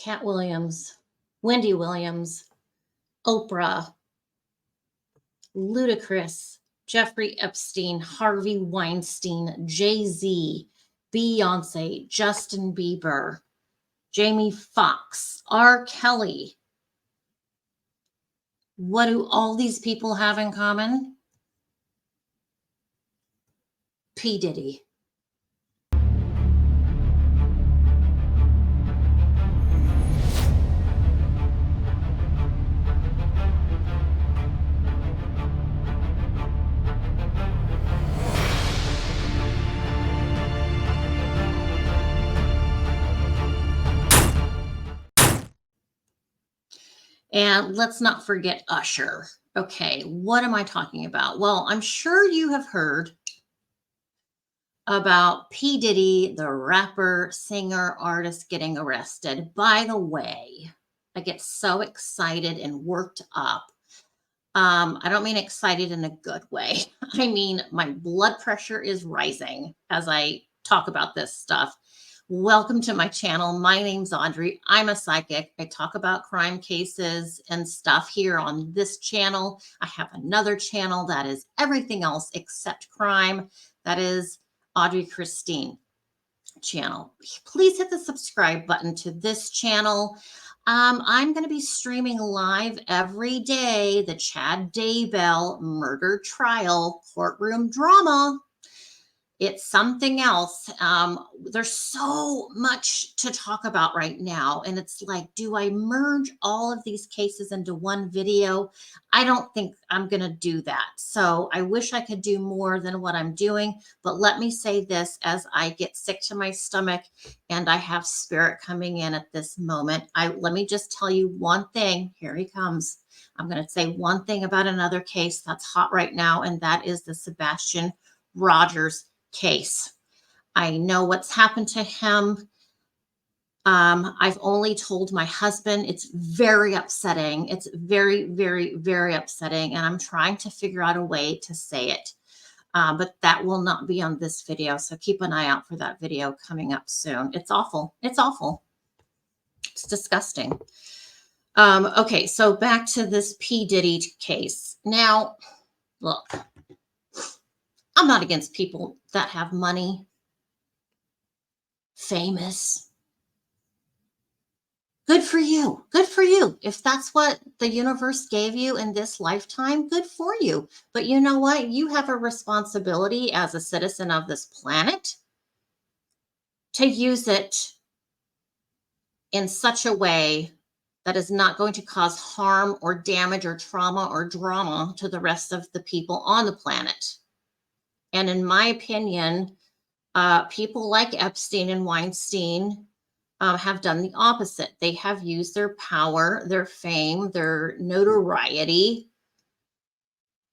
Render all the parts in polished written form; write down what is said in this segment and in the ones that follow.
Cat Williams, Wendy Williams, Oprah, Ludacris, Jeffrey Epstein, Harvey Weinstein, Jay-Z, Beyonce, Justin Bieber, Jamie Foxx, R. Kelly. What do all these people have in common? P. Diddy. And let's not forget Usher. Okay, what am I talking about? Well, I'm sure you have heard about P. Diddy, the rapper, singer, artist, getting arrested. By the way, I get so excited and worked up. I don't mean excited in a good way. I mean, my blood pressure is rising as I talk about this stuff. Welcome to my channel. My name's Audrey. I'm a psychic. I talk about crime cases and stuff here on this channel. I have another channel that is everything else except crime. That is Audrey Christine channel. Please hit the subscribe button to this channel. I'm going to be streaming live every day the Chad Daybell murder trial courtroom drama. It's something else. There's so much to talk about right now. And it's like, do I merge all of these cases into one video? I don't think I'm going to do that. So I wish I could do more than what I'm doing. But let me say this as I get sick to my stomach and I have spirit coming in at this moment. Let me just tell you one thing. Here he comes. I'm going to say one thing about another case that's hot right now, and that is the Sebastian Rogers case. I know what's happened to him. I've only told my husband. It's very upsetting. It's very, very, very upsetting. And I'm trying to figure out a way to say it. But that will not be on this video. So keep an eye out for that video coming up soon. It's awful. It's awful. It's disgusting. Okay, so back to this P. Diddy case. Now, look. I'm not against people that have money, famous. Good for you. Good for you. If that's what the universe gave you in this lifetime, good for you. But you know what? You have a responsibility as a citizen of this planet to use it in such a way that is not going to cause harm or damage or trauma or drama to the rest of the people on the planet. And in my opinion, people like Epstein and Weinstein have done the opposite. They have used their power, their fame, their notoriety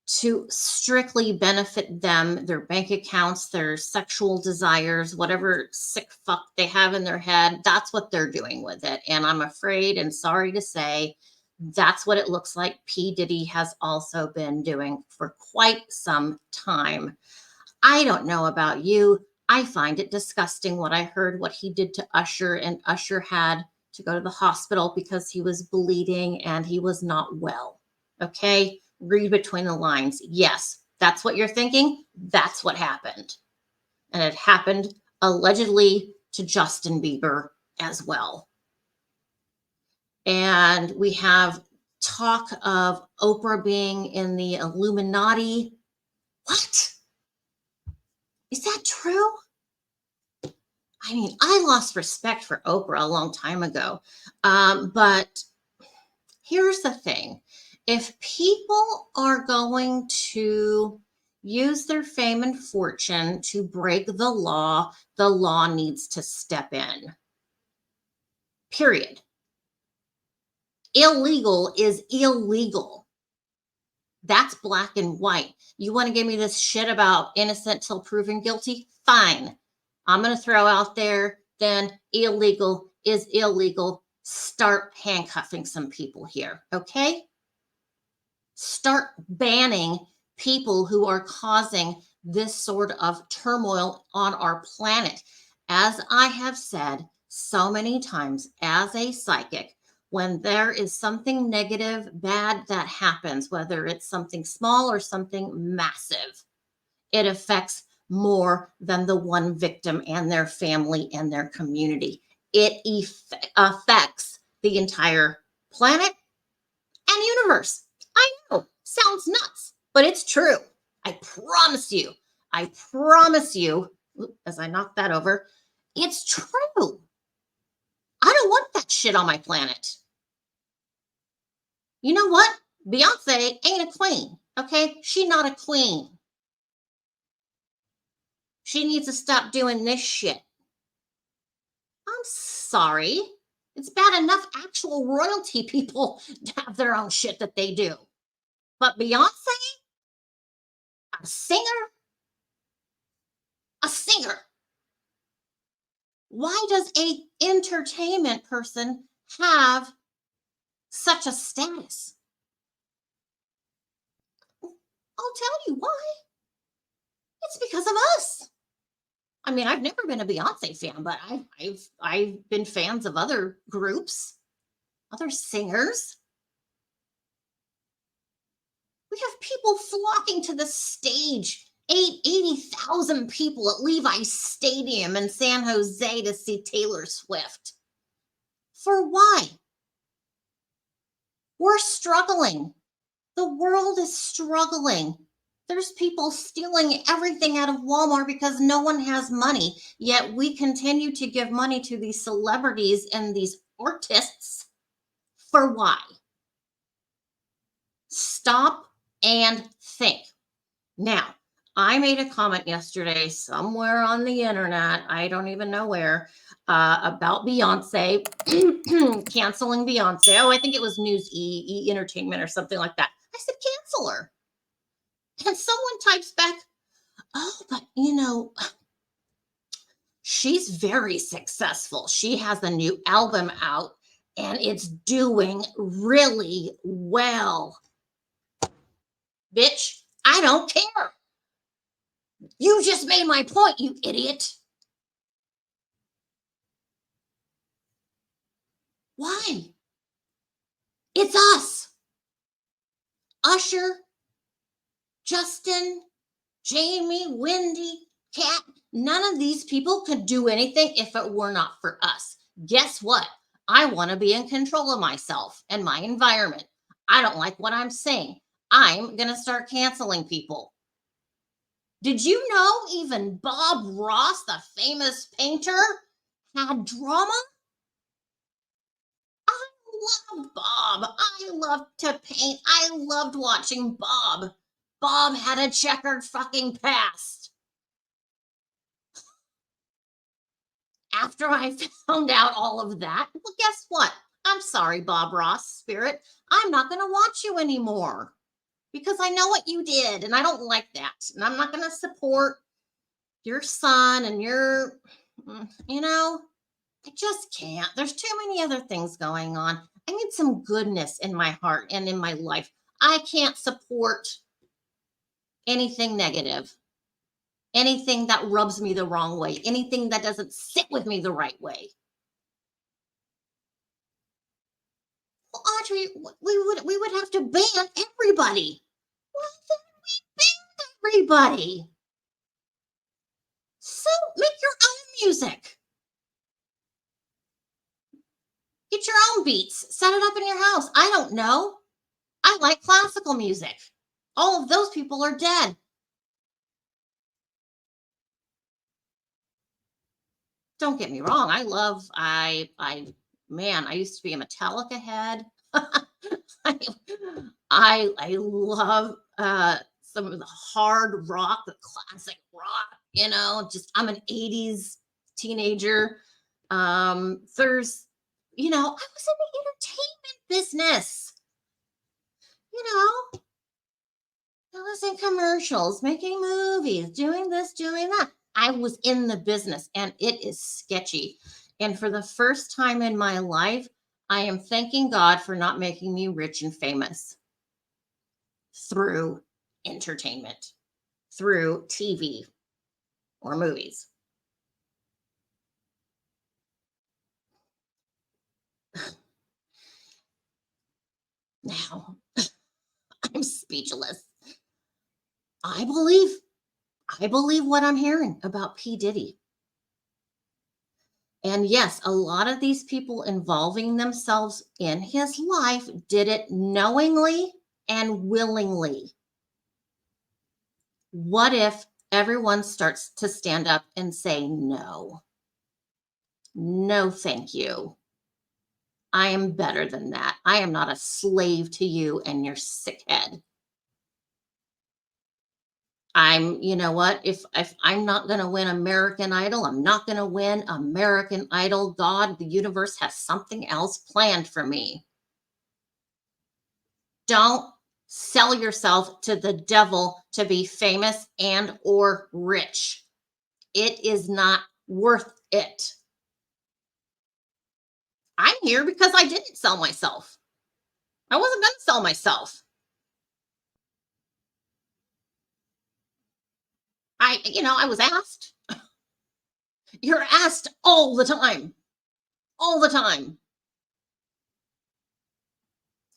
to strictly benefit them, their bank accounts, their sexual desires, whatever sick fuck they have in their head. That's what they're doing with it. And I'm afraid and sorry to say, that's what it looks like P. Diddy has also been doing for quite some time. I don't know about you. I find it disgusting what I heard, what he did to Usher, and Usher had to go to the hospital because he was bleeding and he was not well. Okay? Read between the lines. Yes, that's what you're thinking. That's what happened. And it happened allegedly to Justin Bieber as well. And we have talk of Oprah being in the Illuminati. What? Is that true? I mean, I lost respect for Oprah a long time ago. But here's the thing. If people are going to use their fame and fortune to break the law needs to step in. Period. Illegal is illegal. That's black and white. You want to give me this shit about innocent till proven guilty? Fine. I'm going to throw out there, then illegal is illegal. Start handcuffing some people here, okay? Start banning people who are causing this sort of turmoil on our planet. As I have said, so many times as a psychic, when there is something negative, bad that happens, whether it's something small or something massive, it affects more than the one victim and their family and their community. Affects the entire planet and universe. I know, sounds nuts, but it's true. I promise you. I promise you, as I knock that over, it's true. I don't want that shit on my planet. You know what? Beyonce ain't a queen, okay? She not a queen. She needs to stop doing this shit. I'm sorry. It's bad enough actual royalty people have their own shit that they do. But Beyonce, a singer, a singer. Why does a entertainment person have such a status? I'll tell you why. It's because of us. I mean, I've never been a Beyonce fan, but I've been fans of other groups, other singers. We have people flocking to the stage. 80,000 people at Levi's Stadium in San Jose to see Taylor Swift. For why? We're struggling. The world is struggling. There's people stealing everything out of Walmart because no one has money. Yet we continue to give money to these celebrities and these artists. For why? Stop and think. Now, I made a comment yesterday somewhere on the internet, I don't even know where, about Beyonce, canceling Beyonce. Oh, I think it was News E Entertainment or something like that. I said, cancel her. And someone types back, oh, but she's very successful. She has a new album out and it's doing really well. Bitch, I don't care. You just made my point, you idiot. Why? It's us. Usher, Justin, Jamie, Wendy, Kat. None of these people could do anything if it were not for us. Guess what? I want to be in control of myself and my environment. I don't like what I'm saying. I'm going to start canceling people. Did you know even Bob Ross, the famous painter, had drama? I love Bob. I love to paint. I loved watching Bob. Bob had a checkered fucking past. After I found out all of that, well, guess what? I'm sorry, Bob Ross spirit. I'm not going to watch you anymore because I know what you did and I don't like that. And I'm not going to support your son and your, I just can't. There's too many other things going on. I need some goodness in my heart and in my life. I can't support anything negative, anything that rubs me the wrong way, anything that doesn't sit with me the right way. Well, Audrey, we would have to ban everybody. Well, then we ban everybody. So make your own music. Get your own beats. Set it up in your house. I don't know. I like classical music. All of those people are dead. Don't get me wrong. Man, I used to be a Metallica head. I love some of the hard rock, the classic rock, just I'm an 80s teenager. There's, I was in the entertainment business. I was in commercials, making movies, doing this, doing that. I was in the business and it is sketchy. And for the first time in my life, I am thanking God for not making me rich and famous through entertainment, through TV or movies. Now, I'm speechless. I believe I believe what I'm hearing about P. Diddy. And yes, a lot of these people involving themselves in his life did it knowingly and willingly. What if everyone starts to stand up and say, no, no, thank you. I am better than that. I am not a slave to you and your sick head. You know what? If I'm not going to win American Idol, I'm not going to win American Idol. God, the universe has something else planned for me. Don't sell yourself to the devil to be famous and or rich. It is not worth it. I'm here because I didn't sell myself. I wasn't going to sell myself. I was asked. You're asked all the time. All the time.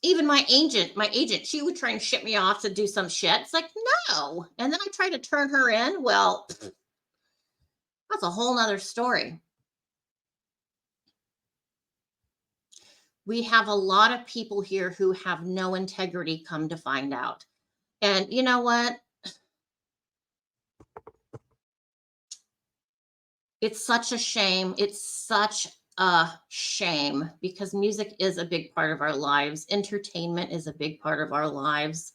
Even my agent, she would try and ship me off to do some shit. It's like, no. And then I try to turn her in. Well, that's a whole nother story. We have a lot of people here who have no integrity, come to find out. And you know what? It's such a shame. It's such a shame because music is a big part of our lives. Entertainment is a big part of our lives.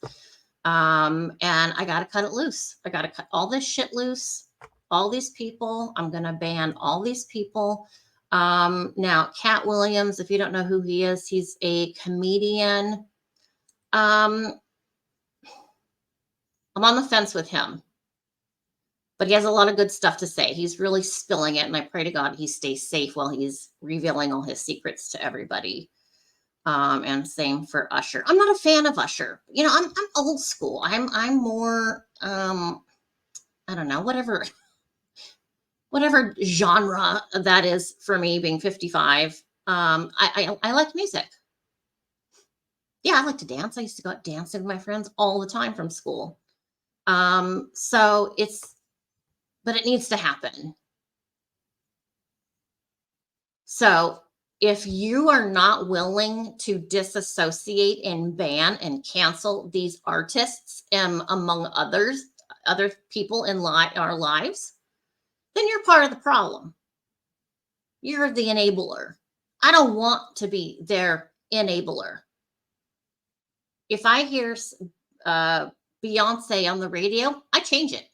And I got to cut it loose. I got to cut all this shit loose. All these people, I'm going to ban all these people. Now, Cat Williams, if you don't know who he is, he's a comedian. I'm on the fence with him, but he has a lot of good stuff to say. He's really spilling it, and I pray to God he stays safe while he's revealing all his secrets to everybody. And same for Usher. I'm not a fan of Usher. I'm old school. I'm more I don't know, whatever genre that is for me, being 55. I like music. Yeah, I like to dance. I used to go out dancing with my friends all the time from school. So but it needs to happen. So if you are not willing to disassociate and ban and cancel these artists, among other people in our lives, then you're part of the problem. You're the enabler. I don't want to be their enabler. If I hear Beyonce on the radio, I change it.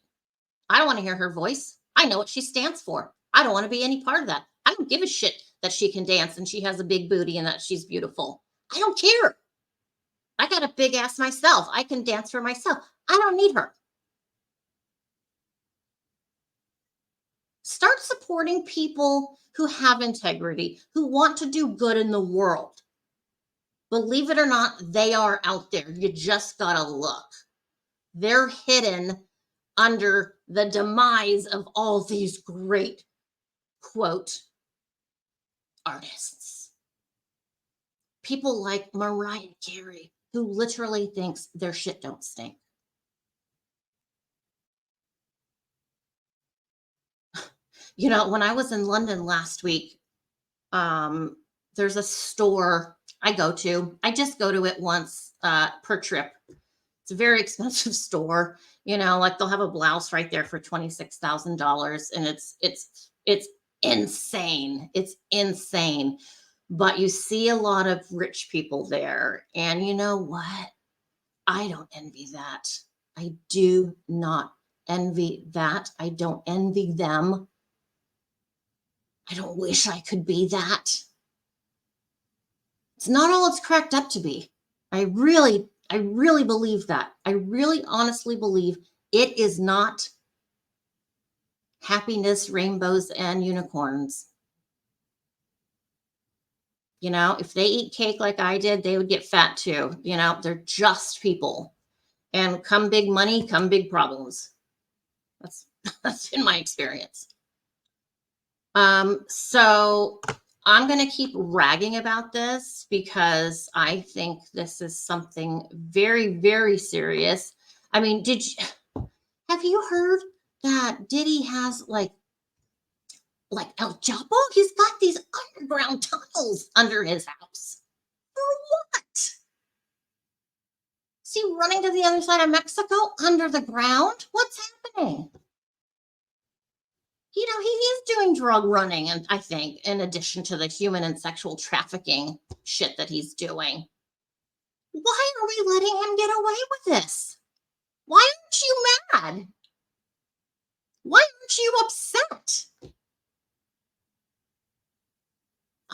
I don't want to hear her voice. I know what she stands for. I don't want to be any part of that. I don't give a shit that she can dance and she has a big booty and that she's beautiful. I don't care. I got a big ass myself. I can dance for myself. I don't need her. Start supporting people who have integrity, who want to do good in the world. Believe it or not, they are out there. You just got to look. They're hidden under the demise of all these great, quote, artists. People like Mariah Carey, who literally thinks their shit don't stink. When I was in London last week, there's a store I go to. I just go to it once per trip. It's a very expensive store. Like they'll have a blouse right there for $26,000, and it's insane. It's insane. But you see a lot of rich people there, and you know what? I don't envy that. I do not envy that. I don't envy them. I don't wish I could be that. It's not all it's cracked up to be. I really believe that. I really honestly believe it is not happiness, rainbows, and unicorns. If they eat cake like I did, they would get fat too. They're just people. And come big money, come big problems. That's that's in my experience. So I'm going to keep ragging about this because I think this is something very, very serious. I mean, have you heard that Diddy has like El Chapo? He's got these underground tunnels under his house. For what? Is he running to the other side of Mexico under the ground? What's happening? He is doing drug running, and I think, in addition to the human and sexual trafficking shit that he's doing. Why are we letting him get away with this? Why aren't you mad? Why aren't you upset?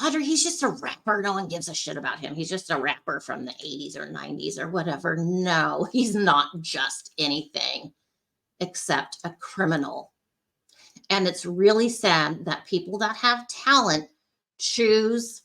Audrey, he's just a rapper. No one gives a shit about him. He's just a rapper from the 80s or 90s or whatever. No, he's not just anything except a criminal. And it's really sad that people that have talent choose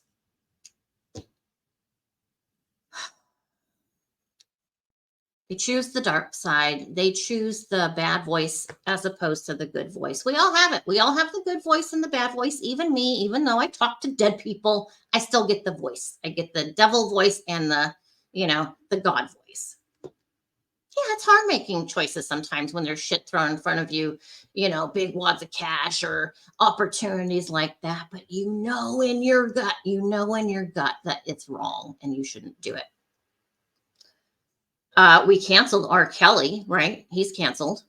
they choose the dark side. They choose the bad voice as opposed to the good voice. We all have it. We all have the good voice and the bad voice. Even me, even though I talk to dead people, I still get the voice. I get the devil voice and the God voice. Yeah, it's hard making choices sometimes when there's shit thrown in front of you, big wads of cash or opportunities like that. But in your gut, that it's wrong and you shouldn't do it. We canceled R. Kelly, right? He's canceled.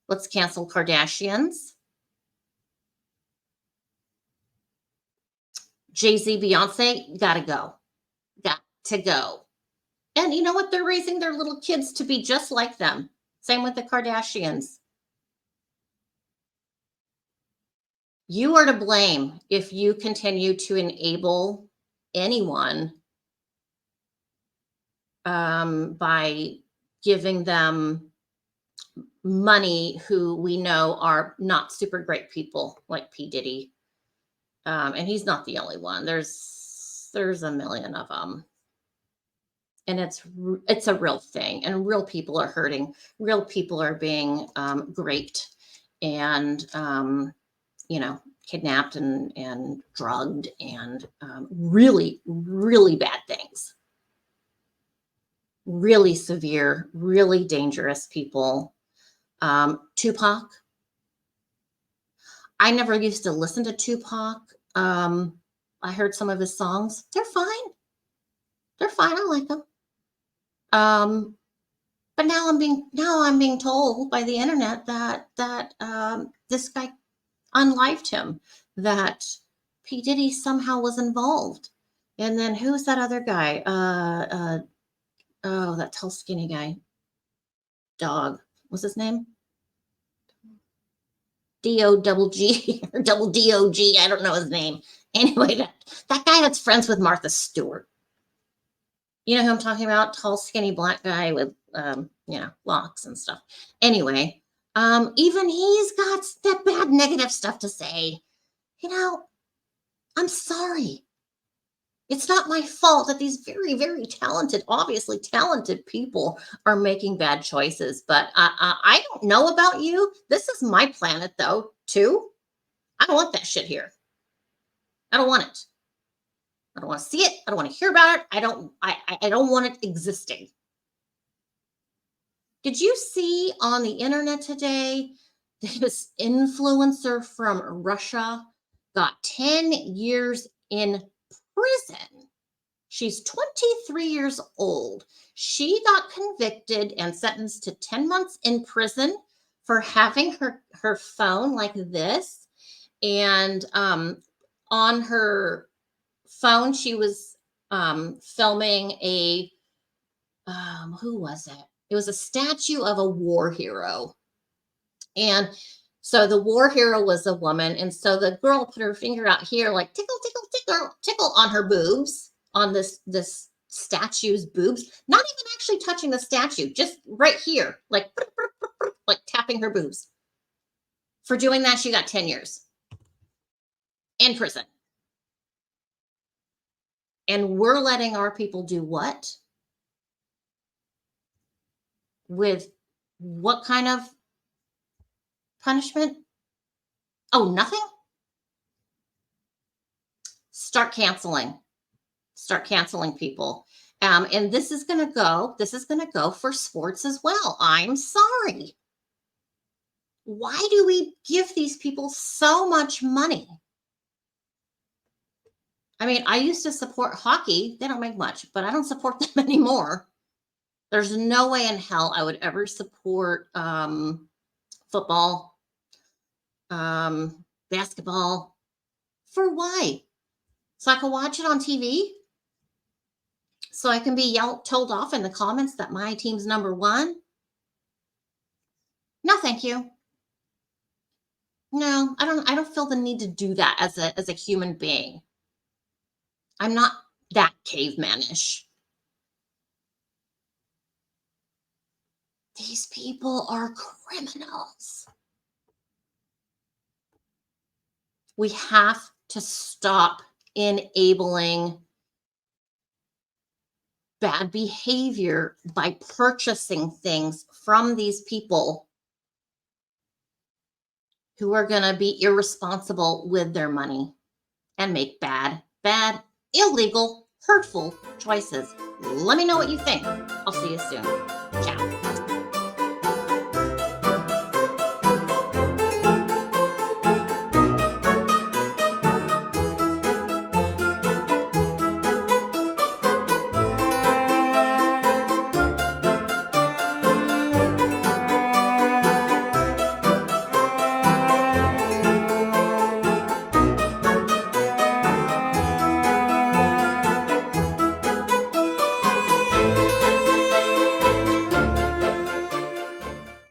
Let's cancel Kardashians. Jay-Z, Beyonce, gotta go. Got to go. And you know what? They're raising their little kids to be just like them. Same with the Kardashians. You are to blame if you continue to enable anyone by giving them money who we know are not super great people like P. Diddy. And he's not the only one. There's a million of them. And it's a real thing, and real people are hurting. Real people are being raped and kidnapped and drugged and really, really bad things. Really severe, really dangerous people. Tupac. I never used to listen to Tupac. I heard some of his songs. They're fine. They're fine. I like them. But now I'm being told by the internet that this guy unlived him, that P. Diddy somehow was involved. And then who's that other guy? Oh, that tall, skinny guy. Dog. What's his name? D-O double G or double D-O-G. I don't know his name. Anyway, that guy that's friends with Martha Stewart. You know who I'm talking about? Tall, skinny black guy with, locks and stuff. Anyway, even he's got that bad negative stuff to say. I'm sorry. It's not my fault that these very, very talented, obviously talented people are making bad choices. But I don't know about you. This is my planet, though, too. I don't want that shit here. I don't want it. I don't want to see it. I don't want to hear about it. I don't want it existing. Did you see on the internet today this influencer from Russia got 10 years in prison? She's 23 years old. She got convicted and sentenced to 10 months in prison for having her phone like this. And on her phone, she was filming who was it? It was a statue of a war hero. And so the war hero was a woman. And so the girl put her finger out here, like tickle, tickle, tickle, tickle on her boobs, on this statue's boobs, not even actually touching the statue, just right here, like tapping her boobs. For doing that, she got 10 years in prison. And we're letting our people do what? With what kind of punishment? Oh, nothing? Start canceling. Start canceling people. And this is going to go for sports as well. I'm sorry. Why do we give these people so much money? I mean, I used to support hockey. They don't make much, but I don't support them anymore. There's no way in hell I would ever support football, basketball. For why? So I can watch it on TV? So I can be told off in the comments that my team's number one? No, thank you. No, I don't feel the need to do that as a human being. I'm not that cavemanish. These people are criminals. We have to stop enabling bad behavior by purchasing things from these people who are going to be irresponsible with their money and make bad, illegal, hurtful choices. Let me know what you think. I'll see you soon. Ciao.